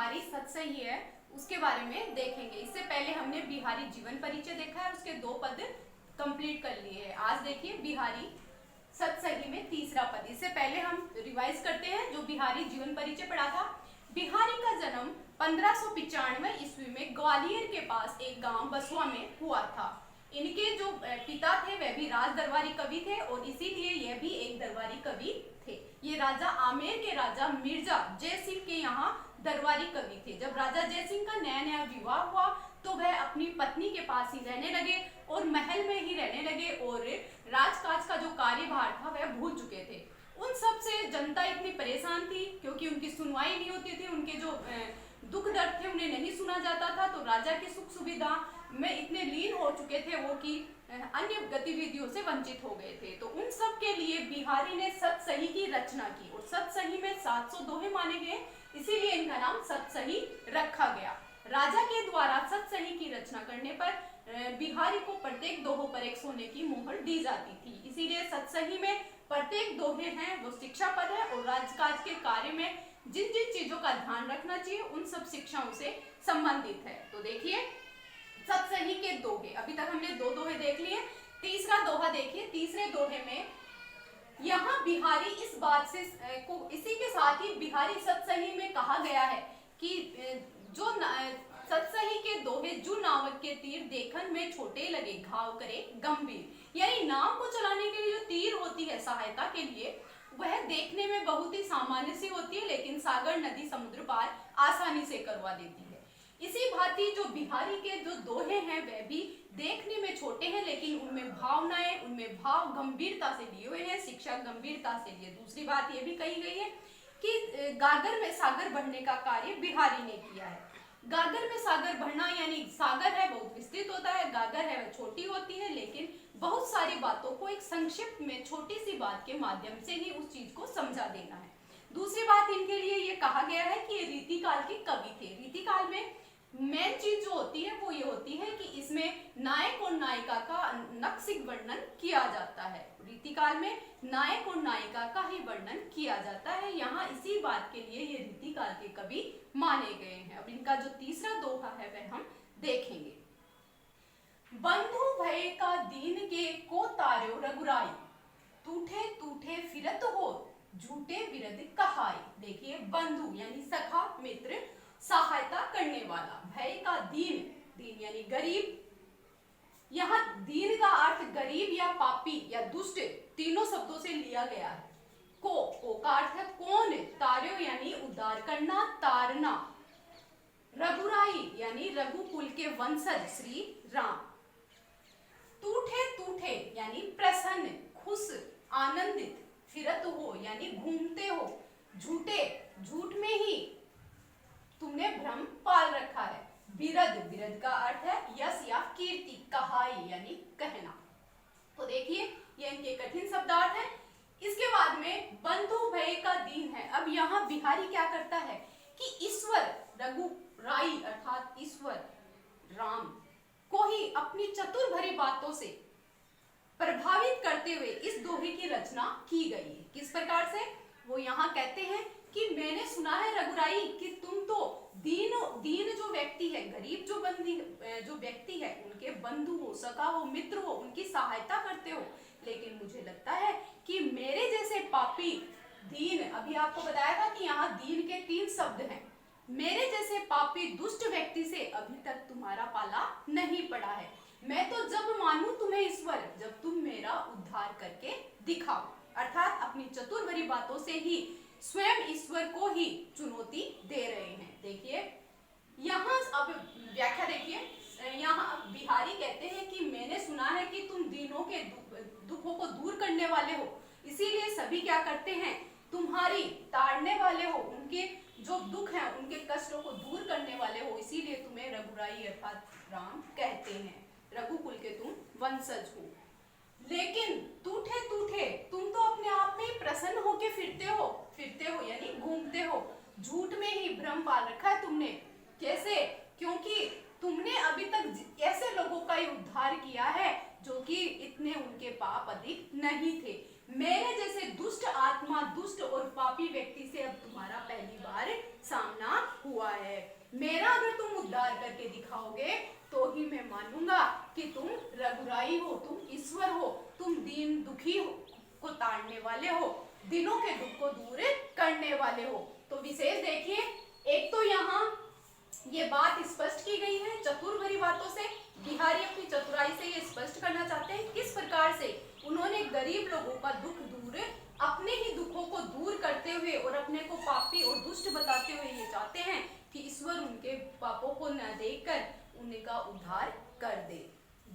बिहारी सतसही है उसके बारे में देखेंगे। इससे पहले हमने बिहारी जीवन परिचय देखा है, उसके 2 पद कंप्लीट कर लिए हैं। आज देखिए बिहारी सतसही में तीसरा पद। इससे पहले हम रिवाइज करते हैं जो बिहारी जीवन परिचय पढ़ा था। बिहारी का जन्म 1595 ईस्वी में ग्वालियर के पास एक गांव बसवा में हुआ था। इनके जो पिता थे वह भी राज दरबारी कवि थे और इसीलिए यह भी एक दरबारी कवि थे। ये राजा आमेर के राजा मिर्जा जयसिंह के यहाँ दरबारी कवि थे। जब राजा जयसिंह का नया नया विवाह हुआ तो वह अपनी पत्नी के पास ही रहने लगे और महल में ही रहने लगे और राजकाज का जो कार्यभार था वह भूल चुके थे। उन सब से जनता इतनी परेशान थी क्योंकि उनकी सुनवाई नहीं होती थी, उनके जो दुख दर्द थे उन्हें नहीं सुना जाता था। तो राजा की सुख सुविधा में इतने लीन हो चुके थे वो कि अन्य गतिविधियों से वंचित हो गए थे। तो उन सब के लिए बिहारी ने सतसही की रचना की और सतसही में 700 दोहे माने गए, इसीलिए इनका नाम सतसही रखा गया। राजा के द्वारा सतसही की रचना करने पर बिहारी को प्रत्येक दोहों पर एक सोने की मोहर दी जाती थी। इसीलिए सतसही में प्रत्येक दोहे हैं वो शिक्षा पद है और राजकाज के कार्य में जिन जिन चीजों का ध्यान रखना चाहिए उन सब शिक्षाओं से संबंधित है। तो देखिए सतसही के दोहे, अभी तक हमने 2 दोहे देख लिए। तीसरा दोहा देखिए। तीसरे दोहे में यहाँ बिहारी इस बात से को इसी के साथ ही बिहारी सतसही में कहा गया है कि जो सतसही के दोहे जू नावक के तीर देखन में छोटे लगे घाव करे गंभीर, यानी नाव को चलाने के लिए जो तीर होती है सहायता के लिए वह देखने में बहुत ही सामान्य सी होती है लेकिन सागर नदी समुद्र पार आसानी से करवा देती है। इसी भांति जो बिहारी के जो दोहे हैं वह भी देखने में छोटे हैं लेकिन उनमें भावनाएं, उनमें भाव गंभीरता से लिए हुए हैं, शिक्षा गंभीरता से लिए। दूसरी बात यह भी कही गई है कि गागर में सागर बढ़ने का कार्य बिहारी ने किया है। गागर में सागर बढ़ना यानी सागर है बहुत विस्तृत होता है, गागर है वह छोटी होती है, लेकिन बहुत सारी बातों को एक संक्षिप्त में छोटी सी बात के माध्यम से ही उस चीज को समझा देना है। दूसरी बात इनके लिए ये कहा गया है कि ये रीतिकाल के कवि थे। रीतिकाल में मेन चीज जो होती है वो ये होती है कि इसमें नायक और नायिका का नक्सिक वर्णन किया जाता है। रीतिकाल में नायक और नायिका का ही वर्णन किया जाता है। यहाँ इसी बात के लिए ये रीतिकाल के कवि माने गए हैं। अब इनका जो तीसरा दोहा है वह हम देखेंगे। बंधु भय का दीन के को तार्यो रघुराई, टूठे टूठे फिरत हो झूठे विरद कहाई। देखिए बंधु यानी सखा मित्र, सहायता करने वाला, भय का दीन, दीन यानी गरीब। यहाँ दीन का अर्थ गरीब या पापी या दुष्ट तीनों शब्दों से लिया गया है। को का अर्थ है कौन, तार्यो यानी उद्धार करना, तारना। रघुराई यानी रघुकुल के वंशज श्री राम। टूठे टूठे यानी प्रसन्न, खुश, आनंदित। फिरत हो यानी घूमते हो। झूठे, झूठ में ही तुमने भ्रम पाल रखा है। विरद, विरद का अर्थ है यश या कीर्ति। कहाई यानी कहना। तो देखिए ये इनके कठिन शब्दार्थ हैं। इसके बाद में बंधु भय का दीन है। अब यहाँ बिहारी क्या करता है कि ईश्वर रघुराई अर्थात ईश्वर राम को ही अपनी चतुर भरी बातों से प्रभावित करते हुए इस दोहे की रचना की गई है। किस प्रकार से? वो यहाँ कहते हैं कि मैंने सुना है रघुराई कि तुम तो दीन जो व्यक्ति है, गरीब जो व्यक्ति है उनके बंधु हो, सखा हो, मित्र हो, उनकी सहायता करते हो, लेकिन मुझे लगता है कि मेरे जैसे पापी दीन, अभी आपको बताया था कि यहाँ दीन के 3 शब्द हैं, मेरे जैसे पापी दुष्ट व्यक्ति से अभी तक तुम्हारा पाला नहीं पड़ा है। मैं तो जब मानूं तुम्हें ईश्वर जब तुम मेरा उद्धार करके दिखाओ, अर्थात अपनी चतुर भरी बातों से ही स्वयं ईश्वर को ही चुनौती दे रहे हैं। देखिए यहाँ अब व्याख्या देखिए। यहाँ बिहारी कहते हैं कि मैंने सुना है कि तुम दीनों के दुखों को दूर करने वाले हो, इसीलिए सभी क्या करते हैं तुम्हारी ताड़ने वाले हो, उनके जो दुख है उनके कष्टों को दूर करने वाले हो, इसीलिए तुम्हें रघुराई अर्थात राम कहते हैं। रघुकुल के तुम वंशज हो। लेकिन टूठे टूठे तुम तो अपने आप में ही प्रसन्न होके फिरते हो यानी घूमते हो। झूठ में ही भ्रम पाल रखा है तुमने। कैसे? क्योंकि तुमने अभी तक ऐसे लोगों का ही उद्धार किया है जो कि इतने उनके पाप अधिक नहीं थे। मेरे जैसे दुष्ट आत्मा, दुष्ट और पापी व्यक्ति से अब तुम्हारा पहली बार सामना हुआ है। चमत्कार करके दिखाओगे तो ही मैं मानूंगा कि तुम रघुराई हो, तुम ईश्वर हो, तुम दीन दुखी हो को ताड़ने वाले हो, दिनों के दुख को दूर करने वाले हो। तो विशेष देखिए, एक तो यहाँ ये बात स्पष्ट की गई है चतुर भरी बातों से। बिहारी अपनी चतुराई से ये स्पष्ट करना चाहते हैं किस प्रकार से उन्होंने गरीब लोगों का दुख दूर, अपने ही दुखों को दूर करते हुए और अपने को पापी और दुष्ट बताते हुए ये चाहते हैं कि ईश्वर उनके पापों को न देखकर उनका उद्धार कर दे।